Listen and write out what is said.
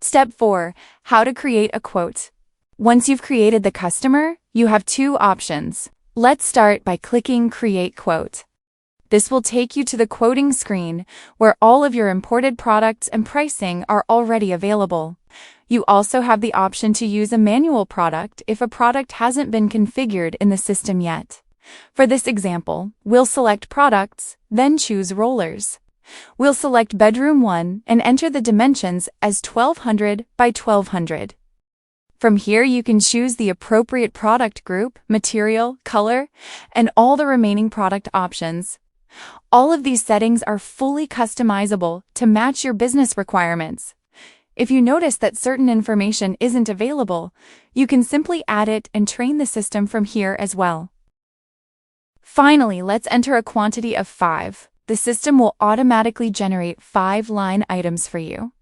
Step 4. How to create a quote. Once you've created the customer, you have two options. Let's start by clicking Create Quote. This will take you to the quoting screen, where all of your imported products and pricing are already available. You also have the option to use a manual product if a product hasn't been configured in the system yet. For this example, we'll select Products, then choose Rollers. We'll select Bedroom 1 and enter the dimensions as 1200 by 1200. From here you can choose the appropriate product group, material, color, and all the remaining product options. All of these settings are fully customizable to match your business requirements. If you notice that certain information isn't available, you can simply add it and train the system from here as well. Finally, let's enter a quantity of 5. The system will automatically generate 5 line items for you.